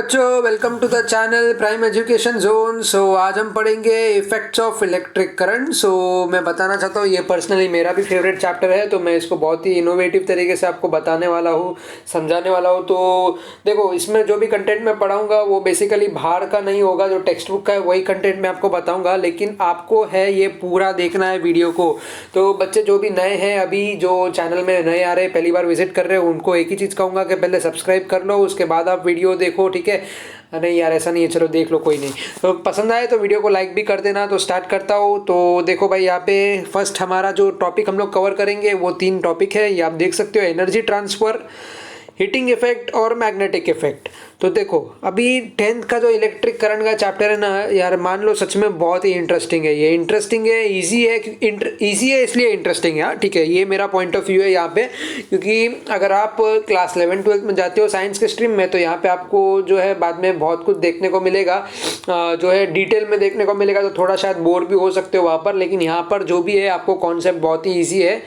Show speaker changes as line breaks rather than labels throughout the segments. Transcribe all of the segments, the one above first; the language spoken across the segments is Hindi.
बच्चों, welcome to the channel prime education zone. आज हम पढ़ेंगे इफेक्ट्स ऑफ इलेक्ट्रिक करंट। मैं बताना चाहता हूँ, ये पर्सनली मेरा भी फेवरेट चैप्टर है, तो मैं इसको बहुत ही इनोवेटिव तरीके से आपको बताने वाला हूँ, समझाने वाला हूँ। तो देखो, इसमें जो भी कंटेंट मैं पढ़ाऊँगा वो बेसिकली बाहर का नहीं होगा, जो टेक्स्ट बुक का है वही कंटेंट मैं आपको बताऊँगा, लेकिन आपको है ये पूरा देखना है वीडियो को। तो बच्चे जो भी नए हैं, अभी जो चैनल में नए आ रहे हैं, पहली बार विजिट कर रहे हो, उनको एक ही चीज़ कहूँगा कि पहले सब्सक्राइब कर लो, उसके बाद आप वीडियो देखो, ठीक है। नहीं यार, ऐसा नहीं है, चलो देख लो, कोई नहीं। तो पसंद आए तो वीडियो को लाइक भी कर देना। तो स्टार्ट करता हूँ। तो देखो भाई, यहाँ पे फर्स्ट हमारा जो टॉपिक हम लोग कवर करेंगे वो 3 टॉपिक है, ये आप देख सकते हो। एनर्जी ट्रांसफ़र, हीटिंग इफेक्ट और मैग्नेटिक इफेक्ट। तो देखो, अभी 10th का जो इलेक्ट्रिक करंट का चैप्टर है ना यार, मान लो सच में बहुत ही इंटरेस्टिंग है। ये इंटरेस्टिंग है, इजी है, इजी है इसलिए इंटरेस्टिंग है, ठीक है। ये मेरा पॉइंट ऑफ व्यू है यहाँ पे, क्योंकि अगर आप क्लास 11-12 में जाते हो साइंस के स्ट्रीम में, तो यहाँ पे आपको जो है बाद में बहुत कुछ देखने को मिलेगा, जो है डिटेल में देखने को मिलेगा। तो थोड़ा शायद बोर भी हो सकते हो वहाँ पर, लेकिन यहाँ पर जो भी है आपको कॉन्सेप्ट बहुत ही ईजी है।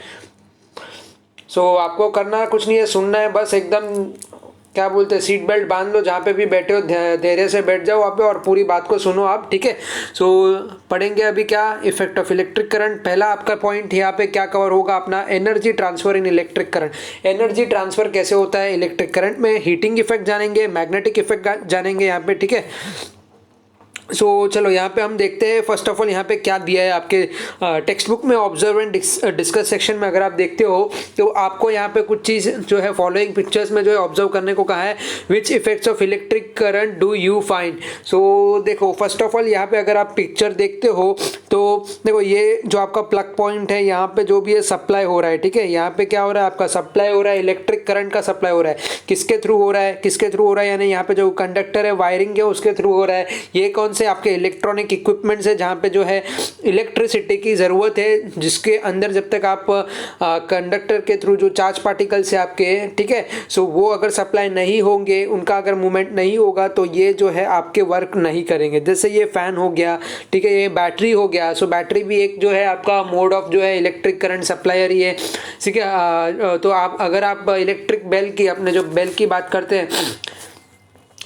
आपको करना कुछ नहीं है, सुनना है बस। एकदम क्या बोलते हैं, सीट बेल्ट बांध लो, जहाँ पे भी बैठे हो धैर्य से बैठ जाओ वहाँ पे और पूरी बात को सुनो आप, ठीक है। पढ़ेंगे अभी क्या, इफेक्ट ऑफ इलेक्ट्रिक करंट। पहला आपका पॉइंट यहाँ पे क्या कवर होगा अपना, एनर्जी ट्रांसफर इन इलेक्ट्रिक करंट। एनर्जी ट्रांसफर कैसे होता है इलेक्ट्रिक करंट में, हीटिंग इफेक्ट जानेंगे, मैग्नेटिक इफेक्ट जानेंगे यहाँ पे, ठीक है। चलो यहाँ पे हम देखते हैं। फर्स्ट ऑफ ऑल यहाँ पे क्या दिया है आपके टेक्स्ट बुक में, ऑब्जर्व एंड डिस्कस सेक्शन में अगर आप देखते हो तो आपको यहाँ पे कुछ चीज़ जो है फॉलोइंग पिक्चर्स में जो है ऑब्जर्व करने को कहा है। Which effects of electric current do you find. देखो, फर्स्ट ऑफ ऑल यहाँ पे अगर आप पिक्चर देखते हो तो देखो, ये जो आपका प्लग पॉइंट है, यहाँ पे जो भी है सप्लाई हो रहा है, ठीक है। यहाँ पे क्या हो रहा है, आपका सप्लाई हो रहा है, इलेक्ट्रिक करंट का सप्लाई हो रहा है। किसके थ्रू हो रहा है, किसके थ्रू हो रहा है, यानी यहाँ पे जो कंडक्टर है, वायरिंग है, उसके थ्रू हो रहा है। ये कौन से आपके इलेक्ट्रॉनिक इक्विपमेंट्स है, जहाँ पे जो है इलेक्ट्रिसिटी की ज़रूरत है, जिसके अंदर जब तक आप कंडक्टर के थ्रू जो चार्ज पार्टिकल्स है आपके, ठीक है, वो अगर सप्लाई नहीं होंगे, उनका अगर मूवमेंट नहीं होगा, तो ये जो है आपके वर्क नहीं करेंगे। जैसे ये फ़ैन हो गया, ठीक है, ये बैटरी हो गया। बैटरी भी एक जो है आपका मोड ऑफ जो है इलेक्ट्रिक करंट सप्लायर ही है, ठीक है। तो आप अगर आप इलेक्ट्रिक बेल की, अपने जो बेल की बात करते हैं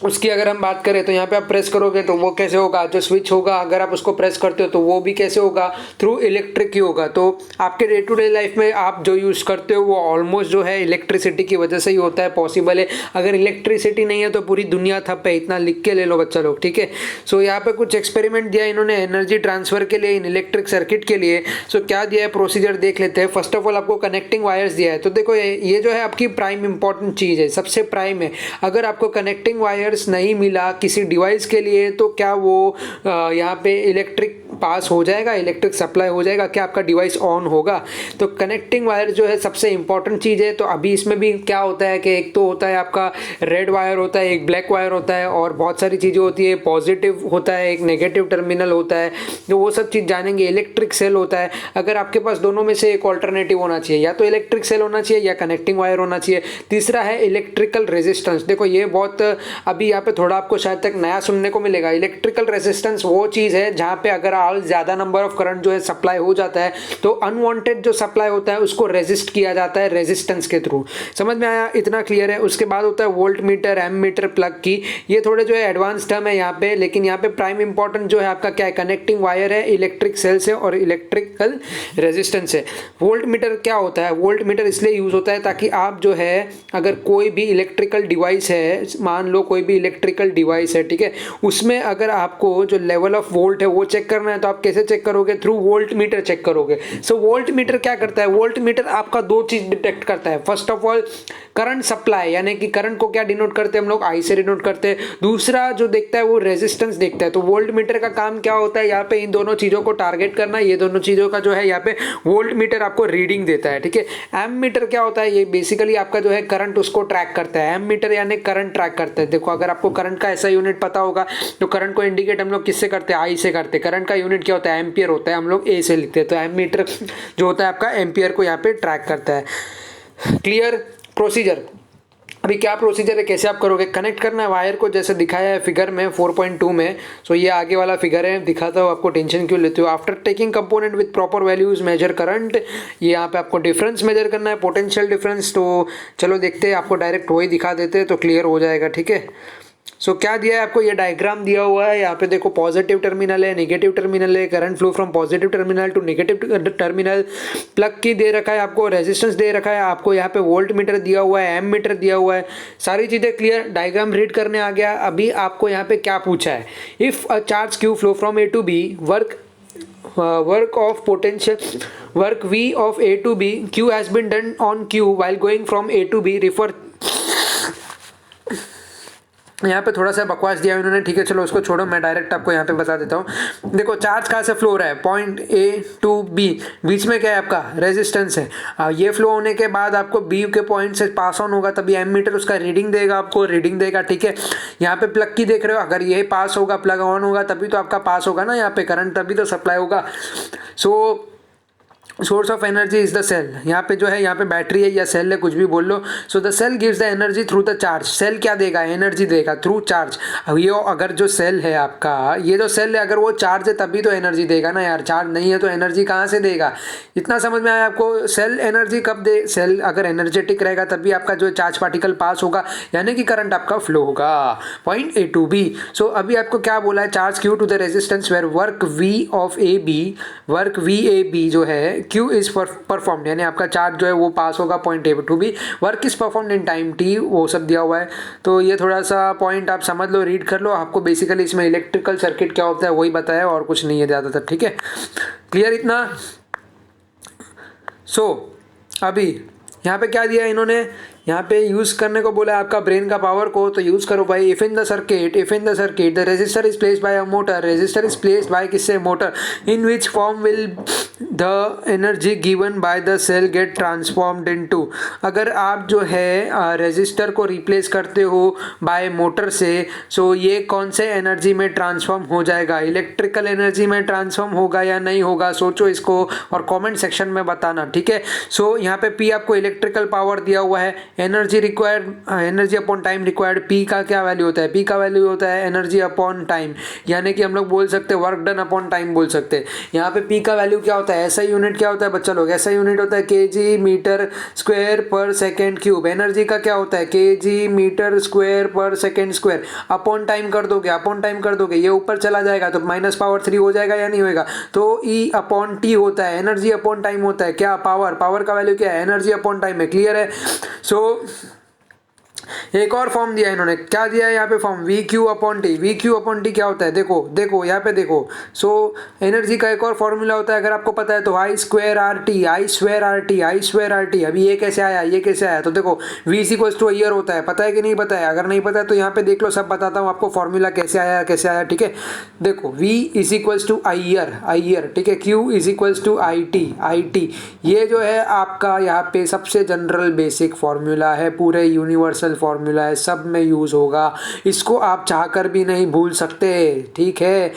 उसकी अगर हम बात करें, तो यहाँ पे आप प्रेस करोगे तो वो कैसे होगा, जो स्विच होगा अगर आप उसको प्रेस करते हो तो वो भी कैसे होगा, थ्रू इलेक्ट्रिक ही होगा। तो आपके डे टू डे लाइफ में आप जो यूज़ करते हो वो ऑलमोस्ट जो है इलेक्ट्रिसिटी की वजह से ही होता है, पॉसिबल है। अगर इलेक्ट्रिसिटी नहीं है तो पूरी दुनिया ठप है, इतना लिख के ले लो बच्चा लोग, ठीक है। यहाँ पे कुछ एक्सपेरिमेंट दिया इन्होंने एनर्जी ट्रांसफर के लिए इन इलेक्ट्रिक सर्किट के लिए। क्या दिया है, प्रोसीजर देख लेते हैं। फर्स्ट ऑफ ऑल आपको कनेक्टिंग वायर्स दिया है। तो देखो, ये जो है आपकी प्राइम इंपॉर्टेंट चीज़ है, सबसे प्राइम है। अगर आपको कनेक्टिंग वायर नहीं मिला किसी डिवाइस के लिए, तो क्या वो यहाँ पे इलेक्ट्रिक पास हो जाएगा, इलेक्ट्रिक सप्लाई हो जाएगा, क्या आपका डिवाइस ऑन होगा। तो कनेक्टिंग वायर जो है सबसे इंपॉर्टेंट चीज़ है। तो अभी इसमें भी क्या होता है कि एक तो होता है आपका रेड वायर होता है, एक ब्लैक वायर होता है, और बहुत सारी चीज़ें होती है, पॉजिटिव होता है, एक नेगेटिव टर्मिनल होता है, तो वो सब चीज़ जानेंगे। इलेक्ट्रिक सेल होता है, अगर आपके पास दोनों में से एक ऑल्टरनेटिव होना चाहिए, या तो इलेक्ट्रिक सेल होना चाहिए या कनेक्टिंग वायर होना चाहिए। तीसरा है इलेक्ट्रिकल रेजिस्टेंस। देखो, ये बहुत अभी यहाँ पे थोड़ा आपको शायद तक नया सुनने को मिलेगा। इलेक्ट्रिकल रेजिस्टेंस वो चीज़ है जहाँ पे अगर ज़्यादा नंबर ऑफ करंट जो है सप्लाई हो जाता है, तो अनवांटेड जो सप्लाई होता है उसको रेजिस्ट किया जाता है रेजिस्टेंस के थ्रू। समझ में आया, इतना क्लियर है। उसके बाद होता है voltmeter, ammeter, plug key. ये थोड़े जो है एडवांस टर्म है यहाँ पे, लेकिन यहाँ पे प्राइम इंपॉर्टेंट जो है आपका क्या है, कनेक्टिंग वायर है, इलेक्ट्रिक सेल्स है और इलेक्ट्रिकल रेजिस्टेंस है। वोल्ट मीटर क्या होता है, वोल्ट मीटर इसलिए यूज होता है ताकि आप जो है अगर कोई भी इलेक्ट्रिकल डिवाइस है, मान लो कोई भी इलेक्ट्रिकल डिवाइस है, ठीक है, उसमें अगर आपको जो लेवल ऑफ वोल्ट है वो चेक करना है, तो आप कैसे चेक करोगे, थ्रू वोल्ट मीटर चेक करोगे। वोल्ट मीटर क्या करता है, वोल्ट मीटर आपका 2 चीज डिटेक्ट करता है। First of all current supply, यानी कि करंट को क्या डिनोट करते हैं हम लोग, आई से डिनोट करते हैं। दूसरा जो देखता है वो रेजिस्टेंस देखता है। तो वोल्ट मीटर का काम क्या होता है, यहाँ पे इन दोनों चीजों को टारगेट करना। ये दोनों चीजों का जो है यहाँ पे वोल्ट मीटर आपको रीडिंग देता है, ठीक है। एम मीटर क्या होता है, ये बेसिकली आपका जो है करंट उसको ट्रैक करता है। एम मीटर यानी करंट ट्रैक करता है। देखो, अगर आपको करंट का ऐसा यूनिट पता होगा, तो करंट को इंडिकेट हम लोग किससे करते हैं, आई से करते हैं। करंट का यूनिट क्या होता है, एम्पियर होता है, हम लोग ए से लिखते हैं। तो एम मीटर जो होता है आपका एम्पियर को यहाँ पे ट्रैक करता है। Clear procedure. अभी क्या प्रोसीजर है, कैसे आप करोगे, कनेक्ट करना है वायर को, जैसे दिखाया है फिगर में 4.2 में। ये आगे वाला फिगर है, दिखाता हूँ आपको, टेंशन क्यों लेते हो। After taking component with proper values measure current, ये यहाँ पे आपको डिफरेंस मेजर करना है, पोटेंशियल डिफरेंस। तो चलो देखते हैं, आपको डायरेक्ट वही दिखा देते हैं तो क्लियर हो जाएगा, ठीक है। सो क्या दिया है आपको, ये डायग्राम दिया हुआ है, यहाँ पे देखो पॉजिटिव टर्मिनल है, नेगेटिव टर्मिनल है, current flow from positive terminal to negative terminal, plug key दे रखा है आपको, रेजिस्टेंस दे रखा है आपको, यहाँ पे वोल्ट मीटर दिया हुआ है, एम मीटर दिया हुआ है, सारी चीज़ें क्लियर, डायग्राम रीड करने आ गया। अभी आपको यहाँ पे क्या पूछा है, if a charge Q flow from A to B, work of potential work V of A to B, Q has been done on Q while going from A to B, refer। यहाँ पे थोड़ा सा बकवास दिया उन्होंने, ठीक है चलो उसको छोड़ो, मैं डायरेक्ट आपको यहाँ पे बता देता हूँ। देखो चार्ज कहाँ से फ्लो हो रहा है, पॉइंट ए टू बी, बीच में क्या है आपका रेजिस्टेंस है, ये फ्लो होने के बाद आपको बी के पॉइंट से पास ऑन होगा, तभी एम मीटर उसका रीडिंग देगा, आपको रीडिंग देगा, ठीक है। यहाँ पे प्लग की देख रहे हो, अगर ये पास होगा, प्लग ऑन होगा तभी तो आपका पास होगा ना, यहाँ पे करंट तभी तो सप्लाई होगा। So source of energy is the cell, यहाँ पे जो है, यहाँ पे बैटरी है या सेल है, कुछ भी बोल लो। So the cell gives the energy through the charge, cell क्या देगा, एनर्जी देगा थ्रू चार्ज। ये अगर जो सेल है आपका, ये जो सेल है अगर वो चार्ज है तभी तो एनर्जी देगा ना यार, चार्ज नहीं है तो एनर्जी कहाँ से देगा। इतना समझ में आया आपको, सेल एनर्जी कब दे, सेल अगर एनर्जेटिक रहेगा तभी आपका जो चार्ज पार्टिकल पास होगा, यानी कि करंट आपका फ्लो होगा point A to B. So अभी आपको क्या बोला है, charge Q to the resistance where work V of A B, work V A B जो है क्यू इज परफॉर्म्ड, यानी आपका चार्ज जो है वो पास होगा point A to B, work is performed in time T, वो सब दिया हुआ है। तो ये थोड़ा सा पॉइंट आप समझ लो, रीड कर लो, आपको बेसिकली इसमें इलेक्ट्रिकल सर्किट क्या होता है वही बताया, और कुछ नहीं है ज़्यादातर, ठीक है क्लियर इतना। सो अभी यहाँ पे क्या दिया इन्होंने, यहाँ पे यूज़ करने को बोला है आपका ब्रेन का पावर को, तो यूज़ करो भाई। If in the circuit the resistor is placed by a motor, resistor is placed by किससे, motor, in which form will the energy given by the cell get transformed into. अगर आप जो है रेजिस्टर को रिप्लेस करते हो बाय मोटर से, सो ये कौन से एनर्जी में ट्रांसफॉर्म हो जाएगा, इलेक्ट्रिकल एनर्जी में ट्रांसफॉर्म होगा या नहीं होगा, सोचो इसको और कमेंट सेक्शन में बताना, ठीक है। सो यहाँ पे P आपको इलेक्ट्रिकल पावर दिया हुआ है, energy required, energy upon time required, P का क्या वैल्यू होता है, P का वैल्यू होता है एनर्जी अपॉन टाइम, यानी कि हम लोग बोल सकते हैं वर्क डन अपॉन टाइम बोल सकते हैं। यहाँ पे P का वैल्यू क्या होता है, ऐसा यूनिट क्या होता है बच्चा लोग, ऐसा यूनिट होता है केजी मीटर स्क्वायर पर सेकेंड क्यूब। एनर्जी का क्या होता है, केजी मीटर स्क्वायर पर सेकेंड स्क्वायर, अपॉन टाइम कर दोगे, अपॉन टाइम कर दोगे, ये ऊपर चला जाएगा तो माइनस पावर 3 हो जाएगा या नहीं होएगा, तो E अपॉन टी होता है, एनर्जी अपॉन टाइम होता है क्या, पावर, पावर का वैल्यू क्या है, एनर्जी अपॉन टाइम है, क्लियर है। सो एक और फॉर्म दिया है इन्होंने, क्या दिया है यहाँ पे form, we Q upon T. We Q upon T क्या होता है, देखो देखो यहाँ पे देखो। सो एनर्जी का एक और फॉर्मूला होता है, अगर आपको पता है तो I square R T, I square R T, I square R T. अभी ये कैसे आया, ये कैसे आया, तो देखो V is equals to IR होता है, पता है कि नहीं पता है, अगर नहीं पता है तो यहाँ पे देख लो, सब बताता हूँ आपको फॉर्मूला कैसे आया कैसे आया, ठीक है। देखो V is equals to I IR, ठीक है, Q is equals to I T. ये जो है आपका यहाँ पे सबसे जनरल बेसिक फॉर्मूला है, पूरे यूनिवर्सल फॉर्मूला है, सब में यूज होगा, इसको आप चाहकर भी नहीं भूल सकते, ठीक है।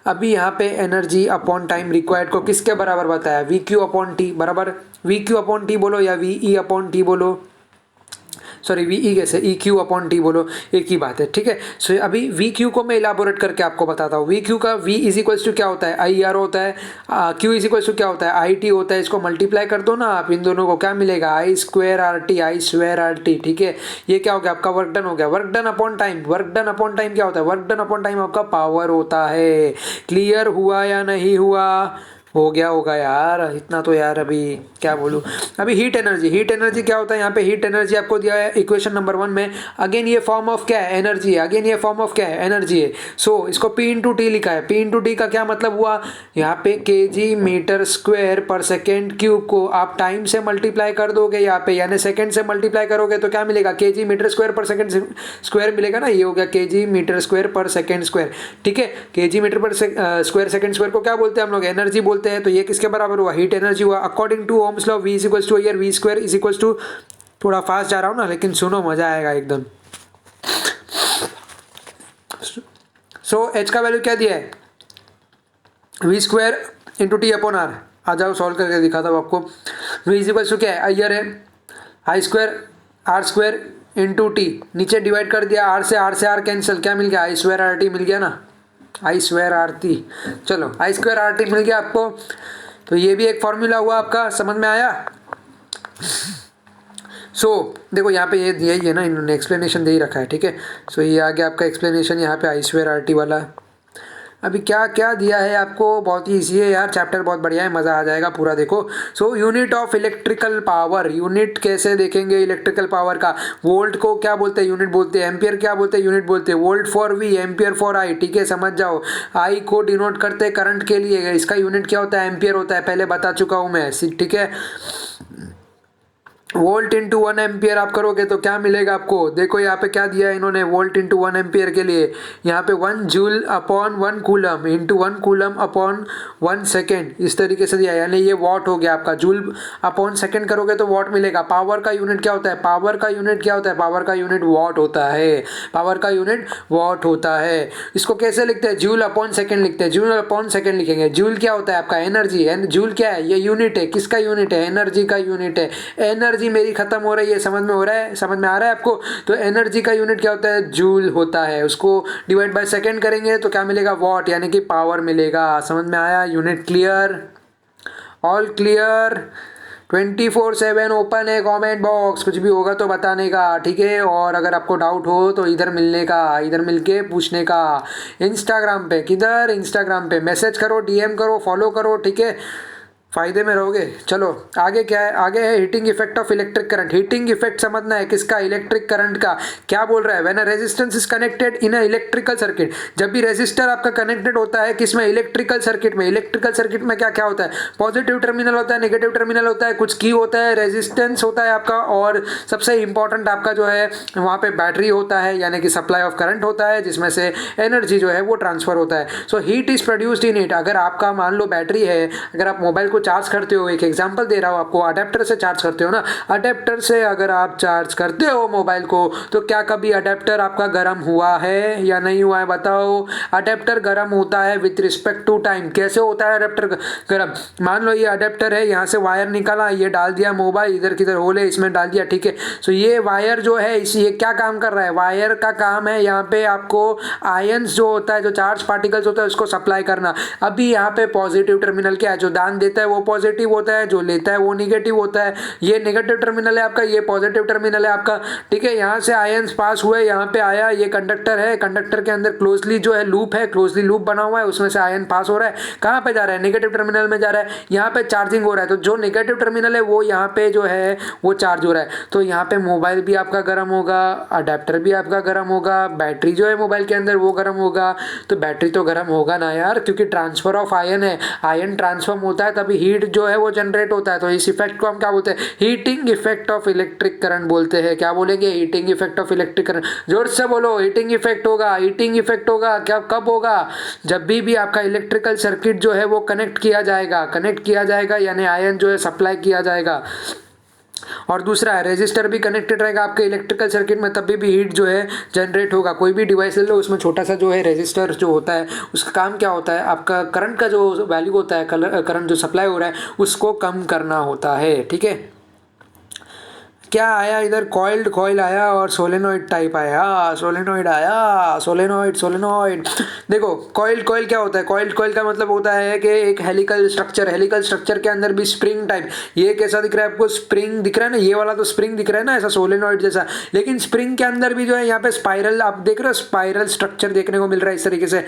अभी यहाँ पे एनर्जी अपॉन टाइम रिक्वायर्ड को किसके बराबर बताया, वी क्यू अपॉन टी बराबर, वी क्यू अपॉन टी बोलो या वी ई अपॉन टी बोलो, सॉरी वी ई कैसे, ई क्यू अपॉन टी बोलो, एक ही बात है, ठीक है। सो अभी वी क्यू को मैं इलाबोरेट करके आपको बताता हूँ। वी क्यू का वी इज इक्वल्स टू क्या होता है, आई आर होता है, क्यू इज इक्वल्स टू क्या होता है, आई टी होता है। इसको मल्टीप्लाई कर दो ना आप, इन दोनों को क्या मिलेगा, आई square R T, I square R T, ठीक है। ये क्या हो गया आपका, वर्क डन हो गया। Work done upon time, work done upon time क्या होता है, वर्क डन अपॉन टाइम आपका पावर होता है। क्लियर हुआ या नहीं हुआ, हो गया होगा यार, इतना तो यार अभी क्या बोलूँ। अभी हीट एनर्जी, हीट एनर्जी क्या होता है, यहाँ पे हीट एनर्जी आपको दिया है इक्वेशन नंबर 1 में। अगेन ये फॉर्म ऑफ क्या है, एनर्जी है, अगेन ये फॉर्म ऑफ क्या है, एनर्जी है। सो इसको P इंटू टी लिखा है। P इंटू टी का क्या मतलब हुआ, यहाँ पे केजी मीटर स्क्वायर पर सेकेंड क्यूब को आप टाइम से मल्टीप्लाई कर दोगे यहाँ पे, यानी सेकेंड से मल्टीप्लाई करोगे तो क्या मिलेगा, केजी मीटर स्क्वायर पर सेकेंड स्क्वायर मिलेगा ना, ये हो गया केजी मीटर स्क्वायर पर सेकेंड स्क्वायर, ठीक है। केजी मीटर पर स्क्वायर सेकेंड स्क्वायर को क्या बोलते हैं हम लोग, एनर्जी बोलते हैं। तो ये किसके बराबर हुआ, हीट एनर्जी हुआ। According to Ohm's law V is equals to IR V square is equals to, थोड़ा फास्ट जा रहा हूँ ना लेकिन सुनो मजा आएगा एकदम। सो H का वैल्यू क्या दिया है, V square into T upon R. आ जाओ सॉल्व करके दिखाता हूँ आपको। V इज इक्वल्स टू क्या है, ईयर है, I square R square into T, नीचे डिवाइड कर दिया, आर से आर कैंसिल, क्या मिल गया, आई स्क्वायर आर टी मिल गया ना, आई स्क्वायर आर टी। चलो आई स्क्वायर आर टी मिल गया आपको, तो ये भी एक फॉर्मूला हुआ आपका, समझ में आया। देखो यहाँ पे ये दिया ही है ना, इन्होंने एक्सप्लेनेशन दे ही रखा है, ठीक है। ये आ गया आपका एक्सप्लेनेशन यहाँ पे आई स्क्वायर आर टी वाला। अभी क्या क्या दिया है आपको, बहुत ही ईजी है यार, चैप्टर बहुत बढ़िया है, मज़ा आ जाएगा पूरा देखो। Unit of electrical power, unit कैसे देखेंगे इलेक्ट्रिकल पावर का। वोल्ट को क्या बोलते हैं, यूनिट बोलते हैं। एम्पियर क्या बोलते हैं, यूनिट बोलते हैं। Volt for V, ampere for I, ठीक है, समझ जाओ। आई को डिनोट करते हैं करंट के लिए, इसका यूनिट क्या होता है, एम्पियर होता है, पहले बता चुका हूँ मैं, ठीक है। वोल्ट इंटू 1 एम्पियर आप करोगे तो क्या मिलेगा आपको, देखो यहाँ पे क्या दिया है इन्होंने, वोल्ट इंटू 1 एम्पियर के लिए यहाँ पे 1 joule upon 1 coulomb into 1 coulomb upon 1 second, इस तरीके से दिया है। यानी ये वॉट हो गया आपका, जूल अपॉन सेकेंड करोगे तो वॉट मिलेगा। पावर का यूनिट क्या होता है, पावर का यूनिट क्या होता है, पावर का यूनिट वॉट होता है, पावर का यूनिट वॉट होता है। इसको कैसे लिखते हैं, जूल अपॉन सेकेंड लिखते हैं, जूल अपॉन सेकेंड लिखेंगे। जूल क्या होता है आपका, एनर्जी, जूल क्या है, ये यूनिट है, किसका यूनिट है, एनर्जी का यूनिट है। एनर्जी मेरी खत्म हो रही है, समझ में हो रहा है, समझ में आ रहा है आपको। तो एनर्जी का यूनिट क्या होता है, जूल होता है, उसको डिवाइड बाय सेकंड करेंगे तो क्या मिलेगा, वॉट, यानी कि पावर मिलेगा। समझ में आया, unit clear, all clear. 24/7 open है कमेंट बॉक्स, कुछ भी होगा तो बताने का, ठीक है। और अगर आपको डाउट हो तो इधर मिलने का, इधर मिलके पूछने का। इंस्टाग्राम पे, किधर, इंस्टाग्राम पे मैसेज करो, डीएम करो, फॉलो करो, ठीक है, फायदे में रहोगे। चलो आगे क्या है, आगे है heating effect of electric current. Heating effect समझना है किसका, इलेक्ट्रिक करंट का। क्या बोल रहा है, when a resistance is connected in a electrical circuit, जब भी रेजिस्टर आपका कनेक्टेड होता है किसमें, इलेक्ट्रिकल सर्किट में। इलेक्ट्रिकल सर्किट में क्या क्या होता है, पॉजिटिव टर्मिनल होता है, नेगेटिव टर्मिनल होता है, कुछ की होता है, रेजिस्टेंस होता है आपका, और सबसे इंपॉर्टेंट आपका जो है वहाँ पे बैटरी होता है, यानी कि सप्लाई ऑफ करंट होता है, जिसमें से एनर्जी जो है वो ट्रांसफर होता है। So heat is produced in it. अगर आपका मान लो बैटरी है, अगर आप मोबाइल को चार्ज करते हो, एक एग्जांपल दे रहा हूं आपको, अडेप्टर से चार्ज करते हो ना, अडेप्टर से अगर आप चार्ज करते हो मोबाइल को, तो क्या कभी अडेप्टर आपका गर्म हुआ है या नहीं हुआ है, बताओ। अडेप्टर गर्म होता है विथ रिस्पेक्ट टू टाइम। कैसे होता है अडेप्टर गर्म, मान लो ये अडेप्टर है, यहाँ से वायर निकाला, ये डाल दिया मोबाइल, इधर किधर होल है इसमें डाल दिया, ठीक है। सो ये वायर जो है ये क्या काम कर रहा है, वायर का काम है यहाँ पे आपको आयंस जो होता है, जो चार्ज पार्टिकल्स होता है उसको सप्लाई करना। अभी यहाँ पे पॉजिटिव टर्मिनल क्या है, जो दान देता है वो पॉजिटिव होता है, जो लेता है वो नेगेटिव होता है। ये नेगेटिव टर्मिनल है आपका, ये पॉजिटिव टर्मिनल है आपका, ठीक है। यहाँ से आयंस पास हुए, यहाँ पे आया, ये कंडक्टर है, कंडक्टर के अंदर क्लोजली जो है लूप है, क्लोजली लूप बना हुआ है, उसमें से आयन पास हो रहा है, कहाँ पे जा रहा है, नेगेटिव टर्मिनल में जा रहा है। यहाँ पे चार्जिंग हो रहा है, तो जो नेगेटिव टर्मिनल है वो यहाँ पे जो है वो चार्ज हो रहा है। तो यहाँ पे मोबाइल भी आपका गर्म होगा, अडेप्टर भी आपका गर्म होगा, बैटरी जो है मोबाइल के अंदर वो गर्म होगा। तो बैटरी तो गर्म होगा ना यार, क्योंकि ट्रांसफर ऑफ आयन है, आयन ट्रांसफॉर्म होता है तभी हीट जो है वो जनरेट होता है। तो इस इफेक्ट को हम क्या बोलते हैं, heating effect of electric current बोलते हैं। क्या बोलेंगे, heating effect of electric current. जोर से बोलो, हीटिंग इफेक्ट होगा, हीटिंग इफेक्ट होगा। क्या, कब होगा, जब भी आपका इलेक्ट्रिकल सर्किट जो है वो कनेक्ट किया जाएगा, कनेक्ट किया जाएगा यानी आयन जो है सप्लाई किया जाएगा। और दूसरा है, रेजिस्टर भी कनेक्टेड रहेगा आपके इलेक्ट्रिकल सर्किट में, तभी भी हीट जो है जनरेट होगा। कोई भी डिवाइस ले लो, उसमें छोटा सा जो है रेजिस्टर जो होता है, उसका काम क्या होता है, आपका करंट का जो वैल्यू होता है, करंट जो सप्लाई हो रहा है उसको कम करना होता है, ठीक है। क्या आया इधर, कॉइल्ड कॉइल आया और सोलेनोइड टाइप आया, सोलेनोइड आया, सोलेनोइड सोलेनोइड। देखो कॉइल्ड कॉइल क्या होता है, कॉइल्ड कॉइल का मतलब होता है कि एक हेलिकल स्ट्रक्चर, हेलिकल स्ट्रक्चर के अंदर भी स्प्रिंग टाइप। ये कैसा दिख रहा है आपको, स्प्रिंग दिख रहा है ना, ये वाला तो स्प्रिंग दिख रहा है ना ऐसा सोलेनोइड जैसा, लेकिन स्प्रिंग के अंदर भी जो है यहाँ पे स्पाइरल आप देख रहे हो, स्पाइरल स्ट्रक्चर देखने को मिल रहा है इस तरीके से।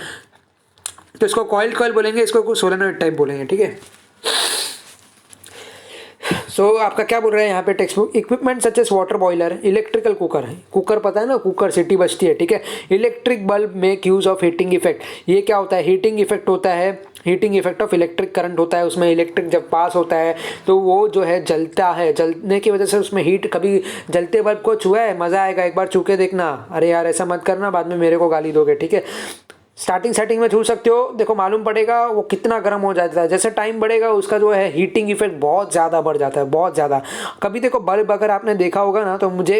तो इसको कॉइल्ड कॉइल बोलेंगे, इसको सोलेनोइड टाइप बोलेंगे, ठीक है। आपका क्या बोल रहे हैं यहाँ पे text book, equipment such as water boiler, electrical cooker है, कुकर पता है ना, कुकर सीटी बजती है, ठीक है। Electric bulb make use of heating effect, ये क्या होता है, हीटिंग इफेक्ट होता है, heating effect of electric current होता है। उसमें इलेक्ट्रिक जब पास होता है तो वो जो है जलता है, जलने की वजह से उसमें हीट, कभी जलते बल्ब को छुआ है, मज़ा आएगा, एक बार छू के देखना। अरे यार ऐसा मत करना, बाद में मेरे को गाली दोगे, ठीक है। स्टार्टिंग में छू सकते हो, देखो मालूम पड़ेगा वो कितना गर्म हो जाता है। जैसे टाइम बढ़ेगा उसका जो है हीटिंग इफेक्ट बहुत ज़्यादा बढ़ जाता है, बहुत ज़्यादा। कभी देखो बल्ब अगर आपने देखा होगा ना, तो मुझे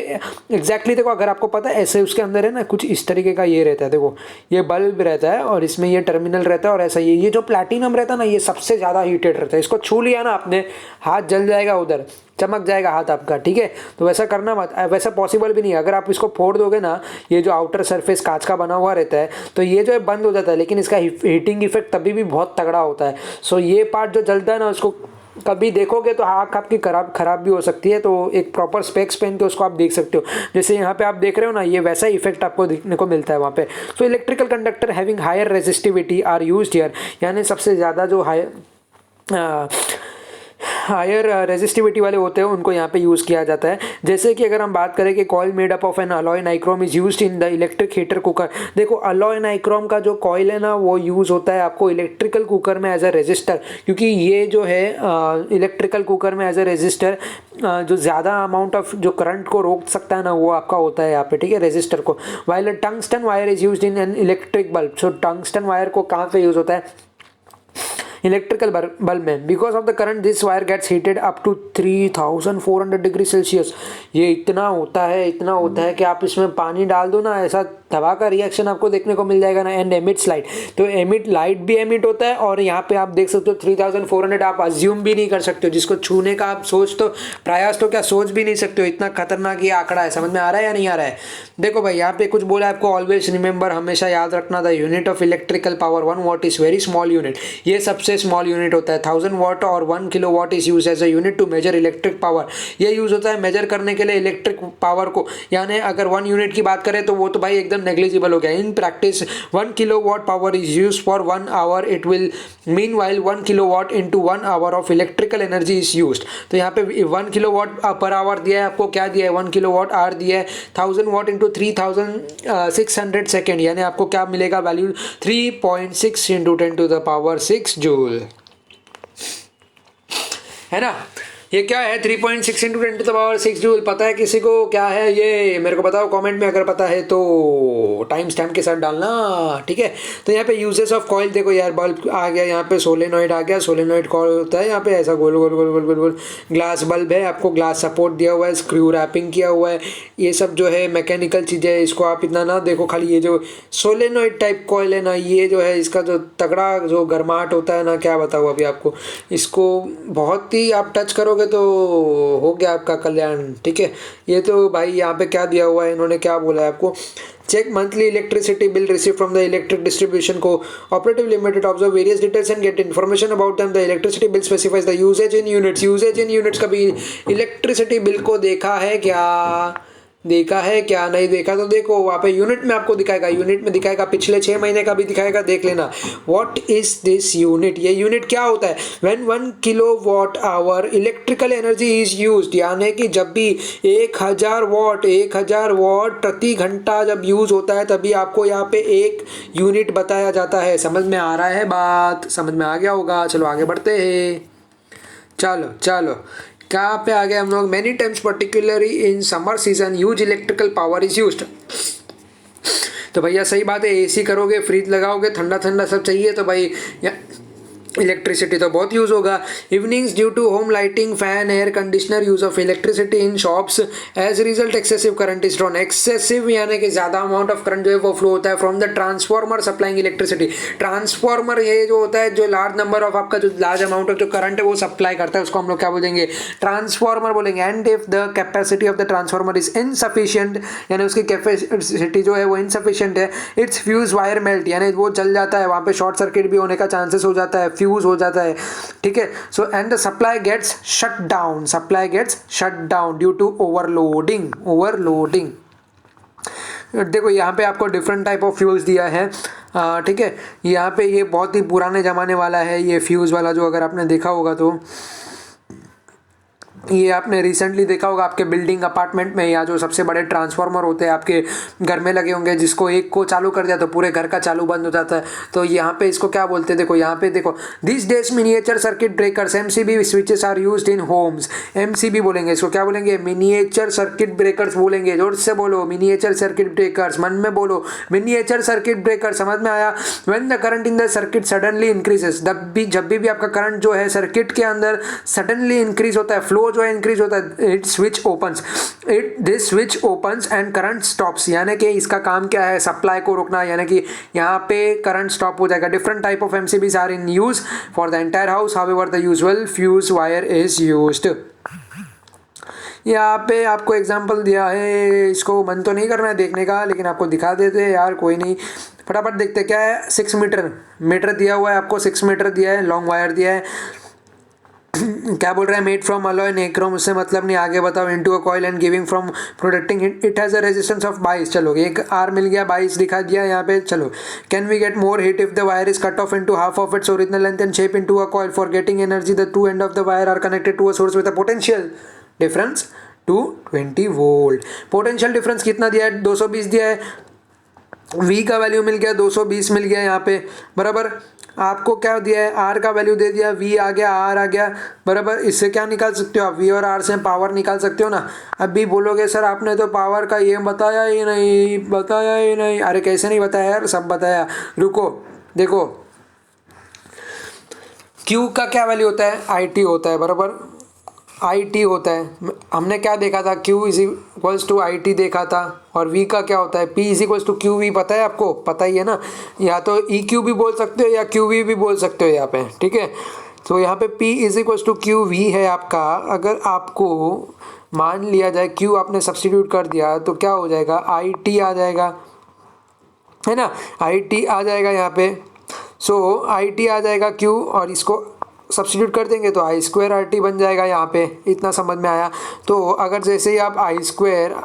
एग्जैक्टली देखो, अगर आपको पता है ऐसे उसके अंदर है ना कुछ इस तरीके का ये रहता है, देखो ये बल्ब रहता है और इसमें ये टर्मिनल रहता है, और ऐसा ये जो प्लैटिनम रहता है ना, ये सबसे ज़्यादा हीटेड रहता है। इसको छू लिया ना आपने, हाथ जल जाएगा, उधर चमक जाएगा हाथ आपका, ठीक है। तो वैसा करना मत, वैसा पॉसिबल भी नहीं है। अगर आप इसको फोड़ दोगे ना, ये जो आउटर सरफेस कांच का बना हुआ रहता है, तो ये जो है बंद हो जाता है, लेकिन इसका हीटिंग इफेक्ट तभी भी बहुत तगड़ा होता है। ये पार्ट जो जलता है ना, उसको कभी देखोगे तो आँख आपकी खराब भी हो सकती है, तो एक प्रॉपर स्पेक्स पहन के उसको आप देख सकते हो। जैसे यहाँ पे आप देख रहे हो ना, ये वैसा ही इफेक्ट आपको देखने को मिलता है वहाँ पे। So electrical conductor having higher resistivity are used here, यानी सबसे ज़्यादा जो हायर रेजिस्टिविटी वाले होते हैं उनको यहाँ पे यूज़ किया जाता है। जैसे कि अगर हम बात करें कि coil made up of N alloy nichrome is used in the electric heater cooker. देखो अलॉय नाइक्रोम का जो कॉइल है ना वो यूज़ होता है आपको इलेक्ट्रिकल कुकर में एज अ रेजिस्टर, क्योंकि ये जो है इलेक्ट्रिकल कुकर में एज अ रेजिस्टर जो ज़्यादा अमाउंट ऑफ जो करंट को रोक सकता है ना वो आपका होता है यहाँ पे, ठीक है, रेजिस्टर को। While tungsten wire is used in an electric bulb. So tungsten wire को कहाँ पे यूज़ होता है? इलेक्ट्रिकल बल्ब में। Because of the current this wire gets heated up to 3400 degree Celsius. ये इतना होता है कि आप इसमें पानी डाल दो ना, ऐसा दवा का रिएक्शन आपको देखने को मिल जाएगा ना। एंड एमिट्स लाइट, तो एमिट लाइट भी एमिट होता है, और यहाँ पे आप देख सकते हो 3400 आप अज्यूम भी नहीं कर सकते हो, जिसको छूने का आप प्रयास तो क्या सोच भी नहीं सकते हो, इतना खतरनाक ये आंकड़ा है। समझ में आ रहा है या नहीं आ रहा है? देखो भाई यहाँ पे कुछ बोला आपको, ऑलवेज रिमेंबर, हमेशा याद रखना, the unit of electrical power 1 what is very small unit. ये सबसे स्मॉल यूनिट होता है। 1000 वाट और 1 kilo watt is use as a unit to measure electric power. ये यूज होता है मेजर करने के लिए इलेक्ट्रिक पावर को, यानी अगर 1 यूनिट की बात करें तो वो तो भाई एकदम नेग्लिजिबल हो गया। In practice 1 kilo watt power is use for 1 hour, it will mean while 1 kilo watt into 1 hour of electrical energy is use. तो यहाँ पे 1 किलो वाट पर आवर दिया है आपको, क्या दिया है? 1 किलो वाट आवर दिया है। 1000 वाट इंटू 3600 सेकेंड, यानी आपको क्या मिलेगा value? 3.6 into 10 to the power 6 joule, है ना। ये क्या है? 3.6 into 10 to the power 6 joule. पता है किसी को क्या है ये? मेरे को बताओ कमेंट में, अगर पता है तो टाइम स्टैम्प के साथ डालना, ठीक है। तो यहाँ पे यूजेस ऑफ कॉइल देखो यार, बल्ब आ गया, यहाँ पे सोलेनॉइड आ गया। सोलेनॉइड कॉइल होता है यहाँ पे ऐसा गोल गोल गोल गोल गोल गोल। ग्लास बल्ब है, आपको ग्लास सपोर्ट दिया हुआ है, स्क्रू रैपिंग किया हुआ है। ये सब जो है मैकेनिकल चीज़ें है, इसको आप इतना ना देखो। खाली ये जो सोलेनॉइड टाइप कॉइल है ना, ये जो है इसका जो तगड़ा जो गर्माहट होता है ना, क्या बताऊँ अभी आपको, इसको बहुत ही आप टच करोगे तो हो गया आपका कल्याण, ठीक है। ये तो भाई यहाँ पे क्या दिया हुआ है, इन्होंने क्या बोला है आपको? Check monthly electricity bill receive from the electric distribution co-operative limited, observe various details and get information about them. The electricity bill specifies the usages in units. Usages in units, कभी इलेक्ट्रिसिटी बिल को देखा है क्या? देखा है क्या? नहीं देखा तो देखो, वहाँ पे यूनिट में आपको दिखाएगा, यूनिट में दिखाएगा, पिछले 6 महीने का भी दिखाएगा, देख लेना। What is this unit? ये यूनिट क्या होता है? When 1 kilo watt hour electrical energy is used, यानी कि जब भी 1000 वाट प्रति घंटा जब यूज होता है, तभी आपको यहाँ पे एक यूनिट बताया जाता है। समझ में आ रहा है बात? समझ में आ गया होगा। चलो आगे बढ़ते हैं। चलो कहाँ पे आ गए हम लोग? Many times particularly in summer season huge electrical power is used. तो भैया सही बात है, एसी करोगे, फ्रिज लगाओगे, ठंडा ठंडा सब चाहिए, तो भाई इलेक्ट्रिसिटी तो बहुत यूज होगा। Evenings due to home lighting, fan, air conditioner, use of electricity in shops, as result excessive current is drawn. Excessive यानी कि ज्यादा अमाउंट ऑफ करंट जो है वो फ्लो होता है from the transformer supplying electricity. Transformer ये जो होता है, जो लार्ज नंबर ऑफ आपका जो लार्ज अमाउंट ऑफ जो करंट है वो सप्लाई करता है, उसको हम लोग क्या बोलेंगे? ट्रांसफॉर्मर बोलेंगे। And if the capacity of the transformer is insufficient, यानी उसकी कैपेसिटी जो है वो इनसफिशियंट है, इट्स फ्यूज वायर मेल्ट, यानी वो जल जाता है, वहाँ पे शॉर्ट सर्किट भी होने का चांसेस हो जाता है, फ्यूज हो जाता है, ठीक है। So and the supply gets shut down due to overloading. देखो यहाँ पे आपको डिफरेंट टाइप ऑफ फ्यूज दिया है, ठीक है। यहाँ पे ये बहुत ही पुराने ज़माने वाला है, ये फ्यूज़ वाला जो अगर आपने देखा होगा तो ये आपने रिसेंटली देखा होगा आपके बिल्डिंग अपार्टमेंट में, या जो सबसे बड़े ट्रांसफार्मर होते हैं आपके घर में लगे होंगे, जिसको एक को चालू कर दिया तो पूरे घर का चालू बंद हो जाता है। तो यहाँ पे इसको क्या बोलते हैं? देखो यहाँ पे देखो, this days miniature circuit breakers MCB switches are used in homes. MCB बोलेंगे इसको, क्या बोलेंगे? मिनिएचर सर्किट ब्रेकर्स बोलेंगे। जोर से बोलो, मिनिएचर सर्किट ब्रेकर्स, मन में बोलो मिनिएचर सर्किट ब्रेकर। समझ में आया? When the current in the circuit suddenly increases, जब भी आपका करंट जो है सर्किट के अंदर सडनली इंक्रीज होता है, फ्लो जो है इंक्रीज होता है, this switch opens and current stops, यानी कि इसका काम क्या है? सप्लाई को रोकना, यानी कि यहाँ पे करंट स्टॉप हो जाएगा। Different type of MCBs are in use for the entire house, however the usual fuse wire is used. यहाँ पे आपको एग्जाम्पल दिया है, इसको मन तो नहीं करना है देखने का, लेकिन आपको दिखा देते यार, कोई नहीं, फटाफट देखते। क्या है? 6 मीटर दिया हुआ है आपको, 6 मीटर दिया है, लॉन्ग वायर दिया है। क्या बोल रहा है, मेड फ्रॉम अलॉय नेक्रोम, उससे मतलब नहीं, आगे बताओ। Into a coil and giving from protecting it has a resistance of 22। चलो एक आर मिल गया, 22 दिखा दिया यहाँ पे। चलो, can we get more heat if the wire is cut off into half of its original length and shape into a coil for getting energy the two end of the wire are connected to a source with a potential difference 220 volt. Potential difference कितना दिया है, 220 दिया है। V का वैल्यू मिल गया 220 मिल गया यहाँ पे, बराबर। आपको क्या दिया है, R का वैल्यू दे दिया, V आ गया, R आ गया, बराबर। इससे क्या निकाल सकते हो आप, V और R से पावर निकाल सकते हो ना। अब भी बोलोगे सर आपने तो पावर का ये बताया ही नहीं, बताया ही नहीं। अरे कैसे नहीं बताया यार, सब बताया। रुको देखो, Q का क्या वैल्यू होता है, IT होता है, बराबर। IT होता है, हमने क्या देखा था, Q is equals to IT देखा था। और V का क्या होता है, P is equals to QV, पता है आपको, पता ही है ना। या तो EQ भी बोल सकते हो या QV भी बोल सकते हो यहाँ पे, ठीक है। तो यहाँ पे P is equals to QV है आपका। अगर आपको मान लिया जाए Q आपने सब्सटीट्यूट कर दिया तो क्या हो जाएगा, IT आ जाएगा, है ना। IT आ जाएगा यहाँ पे। सो IT आ जाएगा Q, और इसको सब्स्टिट्यूट कर देंगे तो आई स्क्वायर RT बन जाएगा यहाँ पे। इतना समझ में आया। तो अगर जैसे ही आप आई स्क्वायर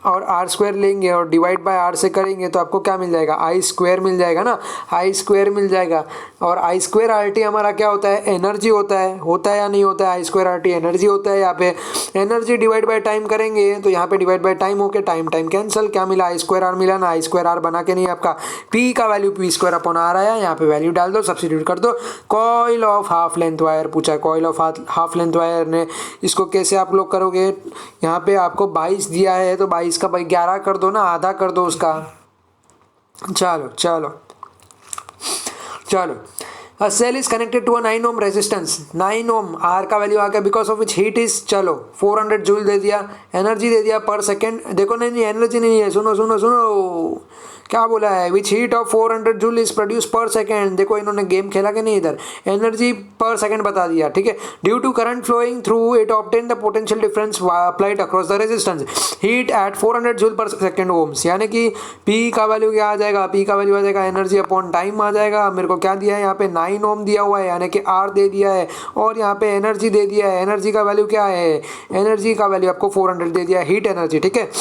और आर स्क्वायर लेंगे और डिवाइड बाय आर से करेंगे तो आपको क्या मिल जाएगा, आई स्क्वायर मिल जाएगा ना, आई स्क्वायर मिल जाएगा। और आई स्क्वायर RT हमारा क्या होता है, एनर्जी होता है या नहीं होता है, आई स्क्वायर RT एनर्जी होता है। यहाँ पे एनर्जी डिवाइड बाय टाइम करेंगे तो यहाँ पे डिवाइड बाय टाइम होके टाइम टाइम कैंसिल, क्या मिला, आई स्क्वायर आर मिला ना। आई स्क्वायर आर बना के नहीं, आपका पी का value P square upon R आया। यहाँ पे वैल्यू डाल दो, सब्स्टिट्यूट कर दो। Coil of half length wire पूछा है, coil of half length wire ने, इसको कैसे आप लोग करोगे। यहाँ पे आपको 22 दिया है तो 22 का 11 कर दो ना, आधा कर दो उसका। चलो चलो चलो, a cell is connected to a 9 ohm resistance, 9 ohm, R का वैल्यू आ गया, because of which heat is, चलो 400 जूल दे दिया, एनर्जी दे दिया पर सेकेंड। देखो नहीं एनर्जी नहीं है, सुनो सुनो सुनो क्या बोला है, which heat of 400 joule is produce पर सेकेंड। देखो इन्होंने गेम खेला कि नहीं, इधर एनर्जी पर सेकेंड बता दिया, ठीक है। Due to current flowing through it obtain the potential difference applied across the resistance, heat at 400 joule per second ohms. यानी कि P का वैल्यू क्या आ जाएगा, P का वैल्यू आ जाएगा एनर्जी अपॉन टाइम आ जाएगा। मेरे को क्या दिया है यहाँ पे, 9 ओम दिया हुआ है, यानी कि R दे दिया है, और यहाँ पे एनर्जी दे दिया है। एनर्जी का वैल्यू क्या है, एनर्जी का वैल्यू आपको 400 दे दिया, हीट एनर्जी, ठीक है।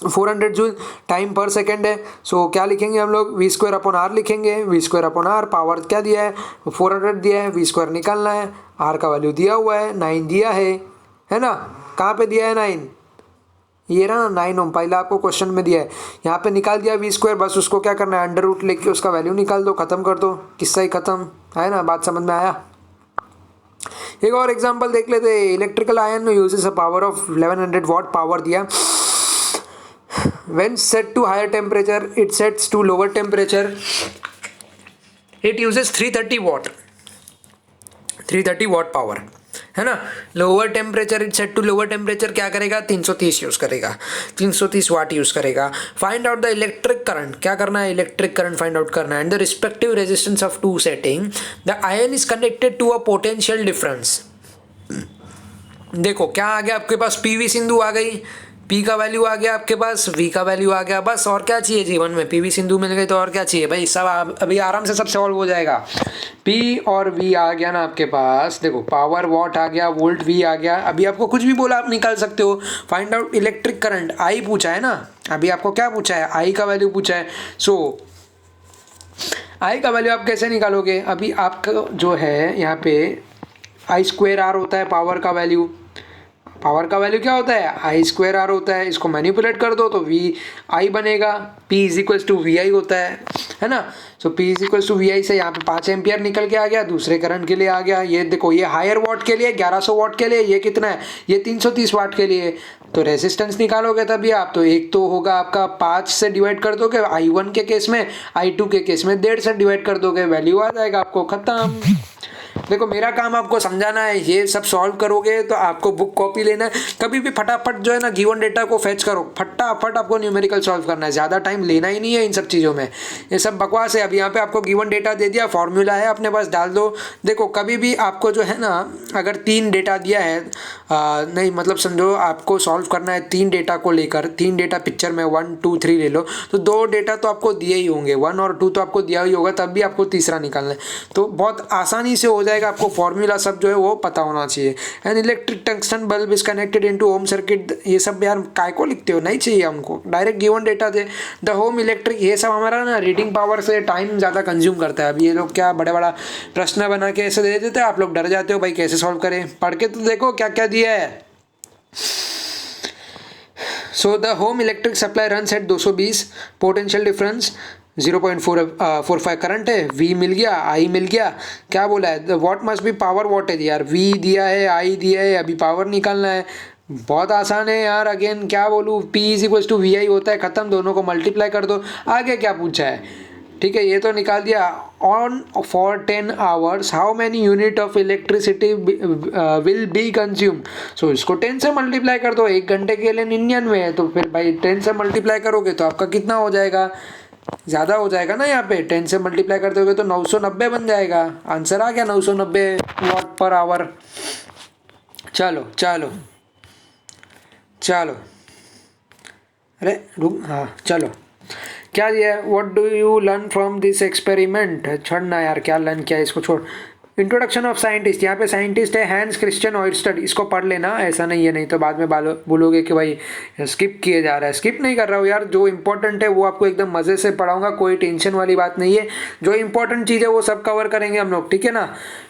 400 जूल, टाइम पर सेकेंड है। सो क्या लिखेंगे हम लोग, वी स्क्वायर अपॉन आर लिखेंगे। V square upon R, power क्या दिया है, 400 दिया है, वी स्क्वायर निकालना है, आर का वैल्यू दिया हुआ है 9 दिया है ना। कहाँ पे दिया है 9, ये रहा 9 ओम, पहला आपको क्वेश्चन में दिया है। यहाँ पे निकाल दिया वी स्क्वायर, बस उसको क्या करना है, अंडर रूट लेके उसका वैल्यू निकाल दो, खत्म कर दो, किस्सा ही खत्म, है ना। बात समझ में आया। एक और एग्जांपल देख लेते हैं। Electrical iron uses a power of 1100 watt power दिया। When set to higher temperature, it sets to lower temperature. It uses 330 watt, 330 watt power, है ना। Lower temperature it set to lower temperature क्या करेगा, 330 यूज करेगा, 330 वाट यूज करेगा। Find out the electric current, क्या करना है, इलेक्ट्रिक करंट फाइंड आउट करना है। And the respective resistance of two setting, the iron is connected to a potential difference. देखो क्या आ गया आपके पास, पीवी सिंधु आ गई, P का वैल्यू आ गया आपके पास, V का वैल्यू आ गया, बस और क्या चाहिए जीवन में। PV सिंधु मिल गई तो और क्या चाहिए भाई, सब अभी आराम से सब सॉल्व हो जाएगा। P और V आ गया ना आपके पास, देखो पावर वॉट आ गया, वोल्ट V आ गया। अभी आपको कुछ भी बोला आप निकाल सकते हो। Find out electric current, I पूछा है ना, अभी आपको क्या पूछा है, I का वैल्यू पूछा है। सो I का वैल्यू आप कैसे निकालोगे, अभी आपका जो है यहाँ पे आई स्क्वायर आर होता है पावर का वैल्यू। पावर का वैल्यू क्या होता है, आई स्क्वायर आर होता है। इसको मैनिपुलेट कर दो तो वी आई बनेगा। P is equals to V I होता है ना। सो P is equals to V I से यहाँ पे 5 एम्पियर निकल के आ गया, दूसरे करंट के लिए आ गया। ये देखो, ये हायर वॉट के लिए 1100 वाट के लिए, ये कितना है, ये 330 वाट के लिए। तो रेजिस्टेंस निकालोगे तभी आप, तो एक तो होगा आपका 5 से डिवाइड कर दोगे I1 के केस में, I2 के केस में 1.5 से डिवाइड कर दोगे, वैल्यू आ जाएगा आपको, खत्म। देखो मेरा काम आपको समझाना है, ये सब सॉल्व करोगे तो आपको बुक कॉपी लेना है। कभी भी फटाफट जो है ना गिवन डेटा को फेच करो, फटाफट आपको न्यूमेरिकल सॉल्व करना है, ज़्यादा टाइम लेना ही नहीं है इन सब चीज़ों में। ये सब बकवास है। अभी यहाँ पे आपको गिवन डेटा दे दिया, फॉर्मूला है अपने पास, डाल दो। देखो कभी भी आपको जो है ना, अगर 3 डेटा दिया है, नहीं मतलब समझो आपको सॉल्व करना है 3 डेटा को लेकर, 3 डेटा पिक्चर में 1 2 3 ले लो, तो 2 डेटा तो आपको दिए ही होंगे, 1 और 2 तो आपको दिया ही होगा, तब भी आपको तीसरा निकालना है। तो बहुत आसानी से हो जाए जाएगा, आपको फॉर्मूला सब जो है वो पता होना चाहिए। An electric tungsten bulb is connected into home circuit, ये सब यार काय को लिखते हो, नहीं चाहिए हमको, direct given data they. The home electric, ये सब हमारा ना रीडिंग पावर से टाइम ज़्यादा कंज्यूम करता है। अब ये लोग क्या बड़ा बड़ा प्रश्न बना के ऐसे दे देते हैं, आप लोग डर जाते हो भाई कैसे सॉल्व करें, पढ़ के तो देखो क्या क्या दिया है। So the home electric supply runs at 220, potential difference 0.45 current है, V मिल गया, I मिल गया, क्या बोला है what must be power wattage, यार V दिया है, I दिया है, अभी पावर निकालना है, बहुत आसान है यार। अगेन क्या बोलूँ, P is equal to VI होता है, ख़त्म, दोनों को मल्टीप्लाई कर दो, आगे क्या पूछा है, ठीक है, ये तो निकाल दिया। On for 10 hours how many unit of electricity will be consume, so इसको 10 से मल्टीप्लाई कर दो, 1 घंटे के लिए 99 है, तो फिर भाई 10 से मल्टीप्लाई करोगे तो आपका कितना हो जाएगा, ज़्यादा हो जाएगा ना, यहाँ पे 10 से मल्टीप्लाई कर दोगे तो 990 बन जाएगा, आंसर आ गया 990 वॉट पर आवर। चलो चलो चलो, अरे रुक, हाँ चलो, क्या दिया है, what do you learn from this experiment, छोड़ना यार, क्या लर्न किया इसको छोड़। इंट्रोडक्शन ऑफ साइंटिस्ट, यहाँ पे साइंटिस्ट है हैंस क्रिश्चियन ऑयस्टर, इसको पढ़ लेना, ऐसा नहीं है, नहीं तो बाद में बोलोगे कि भाई स्किप किए जा रहा है, स्किप नहीं कर रहा हूँ यार, जो इंपॉर्टेंट है वो आपको एकदम मज़े से पढ़ाऊंगा, कोई टेंशन वाली बात नहीं है, जो इंपॉर्टेंट चीज़ है वो सब कवर करेंगे हम लोग, ठीक है ना।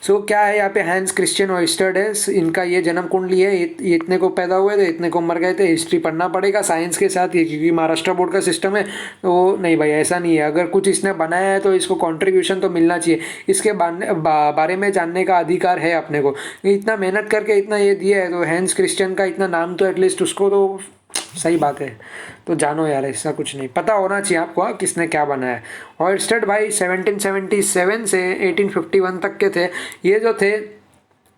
सो क्या है यहाँ पे, हैंस क्रिश्चियन ऑयस्टर है, इनका ये जन्म कुंडली है, ये इतने को पैदा हुए थे, इतने को मर गए थे, हिस्ट्री पढ़ना पड़ेगा साइंस के साथ ये, क्योंकि महाराष्ट्र बोर्ड का सिस्टम है, तो नहीं भाई ऐसा नहीं है, अगर कुछ इसने बनाया है तो इसको कॉन्ट्रीब्यूशन तो मिलना चाहिए, इसके बारे में जानने का अधिकार है अपने को, इतना मेहनत करके इतना ये दिया है, तो हैंस क्रिश्चियन का इतना नाम तो एटलीस्ट उसको तो सही बात है, तो जानो यार, ऐसा कुछ नहीं, पता होना चाहिए आपको हाँ, किसने क्या बनाया है। ऑयस्टर भाई 1777 से 1851 तक के थे, ये जो थे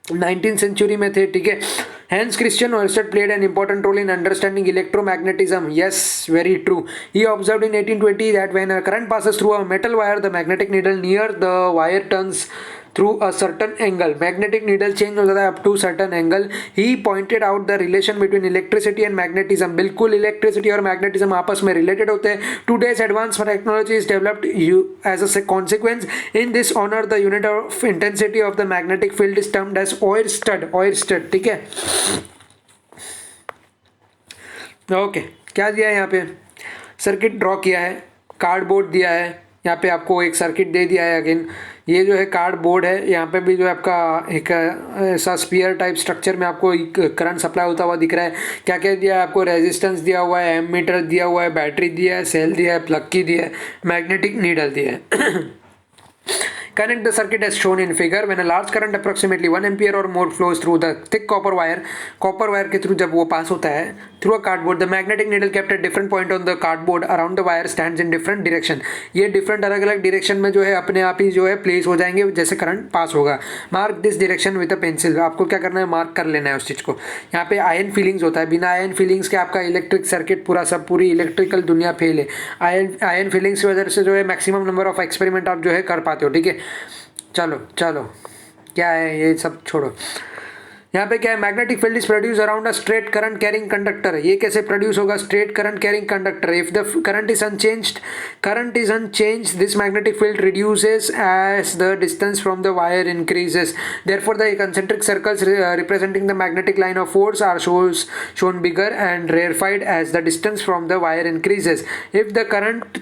19th सेंचुरी में थे, ठीक है। Hans Christian Ørsted played an important role in understanding electromagnetism. Yes, very true. He observed in 1820 that when a current passes through a metal wire, the magnetic needle near the wire turns through a certain angle. Magnetic needle change हो जाता है up to certain angle. He pointed out the relation between electricity and magnetism. बिल्कुल electricity और magnetism आपस में related होते हैं. Today's advanced technology is developed as a consequence. In this honor, the unit of intensity of the magnetic field is termed as Ørsted. Ørsted, ठीक है. ओके क्या दिया है यहाँ पे, सर्किट ड्रॉ किया है, कार्डबोर्ड दिया है, यहाँ पे आपको एक सर्किट दे दिया है। अगेन ये जो है कार्डबोर्ड है, यहाँ पे भी जो है आपका एक ऐसा स्पीयर टाइप स्ट्रक्चर में आपको करंट सप्लाई होता हुआ दिख रहा है। क्या क्या दिया है आपको, रेजिस्टेंस दिया हुआ है, एमीटर दिया हुआ है, बैटरी दिया है, सेल दिया है, प्लग की दिया है, मैग्नेटिक नीडल दिया है। Connect the circuit as shown in figure. When a large current approximately 1 ampere or more flows through the thick copper wire के थ्रू जब वो पास होता है through a cardboard, the magnetic needle kept at different point on the cardboard around the wire stands in different direction. ये different अलग अलग direction में जो है अपने आप ही जो है प्लेस हो जाएंगे जैसे करंट पास होगा। Mark this direction with a pencil, आपको क्या करना है, मार्क कर लेना है उस चीज़ को। यहाँ पे आयन फीलिंग्स होता है, बिना आयन फीलिंग्स के आपका इलेक्ट्रिक सर्किट पूरी इलेक्ट्रिकल दुनिया फेल है। आयन फीलिंग्स की वजह से जो है मैक्सिमम नंबर ऑफ एक्सपेरिमेंट आप जो है कर पाते हो, ठीक है। चलो चलो क्या है ये सब छोड़ो, यहाँ पे क्या है, magnetic field is produce around a straight current carrying conductor. ये कैसे प्रोड्यूस होगा, straight current carrying conductor. If the current is unchanged this magnetic field reduces as the distance from the wire increases. Therefore the concentric circles representing the magnetic line of force are shown bigger and rarefied as the distance from the wire increases. If the current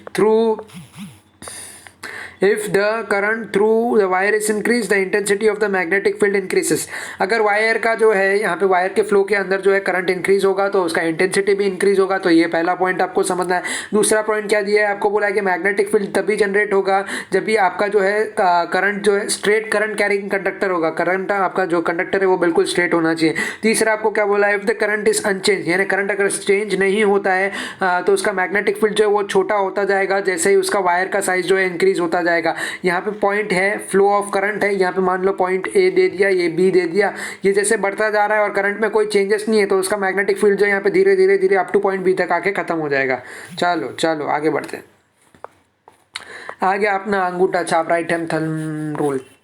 through the wire is increased, the intensity of the magnetic field increases. अगर वायर का जो है यहाँ पे वायर के फ्लो के अंदर जो है करंट इंक्रीज होगा तो उसका इंटेंसिटी भी इंक्रीज होगा। तो ये पहला पॉइंट आपको समझना है। दूसरा पॉइंट क्या दिया है आपको, बोला है कि मैग्नेटिक फील्ड तभी जनरेट होगा जब भी आपका जो है करंट जो है स्ट्रेट करंट कैरिंग कंडक्टर होगा, करंट आपका जो कंडक्टर है वो बिल्कुल स्ट्रेट होना चाहिए। तीसरा आपको क्या बोला है, if the current is unchanged, यानी करंट अगर चेंज नहीं होता है तो उसका मैग्नेटिक फील्ड जो है वो छोटा होता जाएगा जैसे ही उसका वायर का साइज जो है इंक्रीज होता जाएगा। यहाँ पे पॉइंट है फ्लो ऑफ करंट है, यहाँ पे मान लो पॉइंट ए दे दिया, ये बी दे दिया, ये जैसे बढ़ता जा रहा है और करंट में कोई चेंजेस नहीं है तो उसका मैग्नेटिक फील्ड जो है यहाँ पे धीरे धीरे धीरे अप टू पॉइंट बी तक आके खत्म हो जाएगा। चलो चलो आगे बढ़ते हैं। आगे अपना अंगूठा छाप, right hand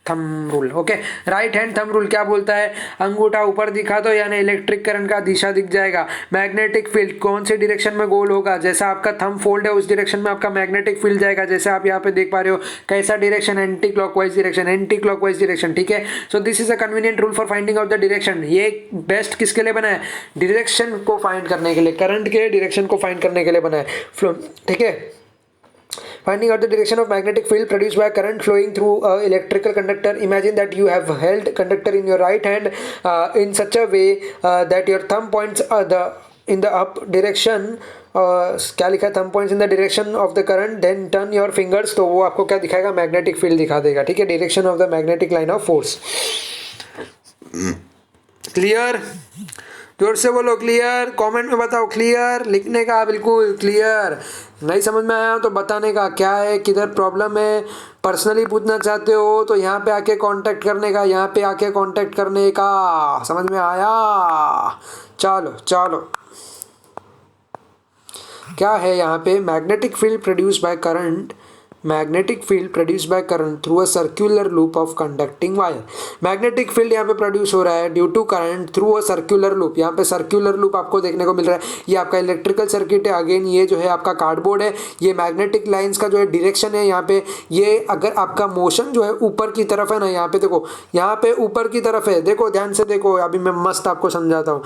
thumb rule. Okay, right hand thumb rule क्या बोलता है, अंगूठा ऊपर दिखा दो यानी इलेक्ट्रिक करंट का दिशा दिख जाएगा। मैग्नेटिक फील्ड कौन से डायरेक्शन में गोल होगा, जैसा आपका थंब फोल्ड है उस डायरेक्शन में आपका मैग्नेटिक फील्ड जाएगा। जैसे आप यहाँ पे देख पा रहे हो कैसा direction, anti clockwise direction, anti clockwise direction, ठीक है। So this is a convenient rule for finding out the direction. ये बेस्ट किसके लिए बना है, डायरेक्शन को फाइंड करने के लिए, करंट के डायरेक्शन को फाइंड करने के लिए बना है, फ्लो, ठीक है। Finding out the direction of magnetic field produced by current flowing through a electrical conductor. Imagine that you have held conductor in your right hand in such a way that your thumb points in the up direction. क्या लिखा है, thumb points in the direction of the current. Then turn your fingers. तो वो आपको क्या दिखाएगा, मैग्नेटिक फील्ड दिखा देगा, ठीक है, direction of the magnetic line of force. Clear, जोर से बोलो क्लियर, कमेंट में बताओ क्लियर, लिखने का बिल्कुल क्लियर, नहीं समझ में आया तो बताने का क्या है, किधर प्रॉब्लम है, पर्सनली पूछना चाहते हो तो यहाँ पे आके कांटेक्ट करने का, यहाँ पे आके कांटेक्ट करने का, समझ में आया। चलो चलो, क्या है यहाँ पे, magnetic field produce by current, magnetic field produce by current through a circular loop of conducting wire. Magnetic field यहाँ पे प्रोड्यूस हो रहा है due to current through a circular loop. यहाँ पे सर्कुलर लूप आपको देखने को मिल रहा है। ये आपका इलेक्ट्रिकल सर्किट है, अगेन ये जो है आपका कार्डबोर्ड है, ये मैग्नेटिक लाइंस का जो है डायरेक्शन है यहाँ पे। ये अगर आपका मोशन जो है ऊपर की तरफ है ना, यहाँ पे देखो, यहाँ पे ऊपर की तरफ है, देखो ध्यान से देखो, अभी मैं मस्त आपको समझाता हूँ।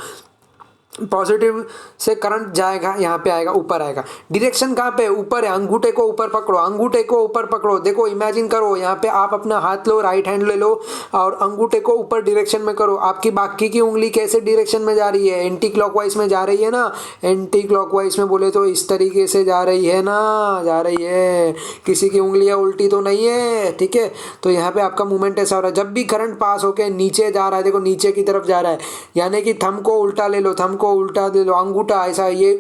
पॉजिटिव से करंट जाएगा, यहाँ पे आएगा, ऊपर आएगा, डायरेक्शन कहाँ पे, ऊपर है, अंगूठे को ऊपर पकड़ो, अंगूठे को ऊपर पकड़ो, देखो इमेजिन करो, यहाँ पे आप अपना हाथ लो, राइट हैंड ले लो और अंगूठे को ऊपर डायरेक्शन में करो। आपकी बाकी की उंगली कैसे डायरेक्शन में जा रही है, एंटी क्लॉकवाइज में जा रही है ना, एंटी क्लॉकवाइज में बोले तो इस तरीके से जा रही है ना, जा रही है, किसी की उंगलियाँ उल्टी तो नहीं है, ठीक है। तो यहाँ पे आपका मूवमेंट ऐसा हो रहा है, जब भी करंट पास होकर नीचे जा रहा है, देखो नीचे की तरफ जा रहा है, यानी कि थंब को उल्टा ले लो, थंब को उल्टा दे लो, अंगूठा ऐसा, ये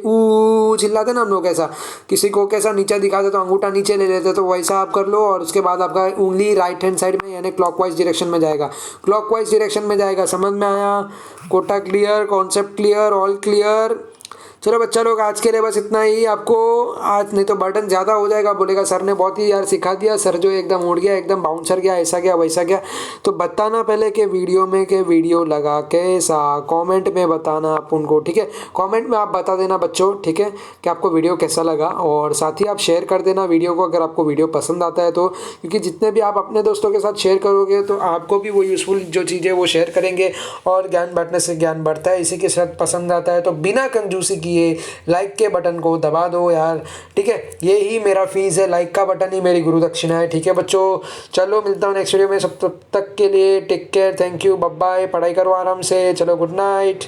चिल्लाते ना हम लोग, ऐसा किसी को कैसा नीचे दिखाते तो अंगूठा नीचे ले लेते, तो वैसा आप कर लो। और उसके बाद आपका उंगली राइट हैंड साइड में यानी क्लॉकवाइज डायरेक्शन में जाएगा, क्लॉकवाइज डायरेक्शन में जाएगा। समझ में आया, quota clear, concept clear, all clear. चलो बच्चा लोग, आज के लिए बस इतना ही आपको, आज नहीं तो बर्डन ज़्यादा हो जाएगा, बोलेगा सर ने बहुत ही यार सिखा दिया, सर जो एकदम उड़ गया, एकदम बाउंसर गया, ऐसा गया वैसा गया। तो बताना पहले कि वीडियो में के वीडियो लगा कैसा, कमेंट में बताना आप उनको, ठीक है, कमेंट में आप बता देना बच्चों, ठीक है, कि आपको वीडियो कैसा लगा। और साथ ही आप शेयर कर देना वीडियो को अगर आपको वीडियो पसंद आता है तो, क्योंकि जितने भी आप अपने दोस्तों के साथ शेयर करोगे तो आपको भी वो यूज़फुल जो चीज़ें वो शेयर करेंगे, और ज्ञान बांटने से ज्ञान बढ़ता है। इसी के साथ पसंद आता है तो बिना कंजूसी किए लाइक के बटन को दबा दो यार, ठीक है, ये ही मेरा फीस है, लाइक का बटन ही मेरी गुरु दक्षिणा है, ठीक है बच्चों। चलो मिलता हूँ नेक्स्ट वीडियो में, सब तक के लिए take care, thank you, bye bye, पढ़ाई करो आराम से, चलो गुड नाइट।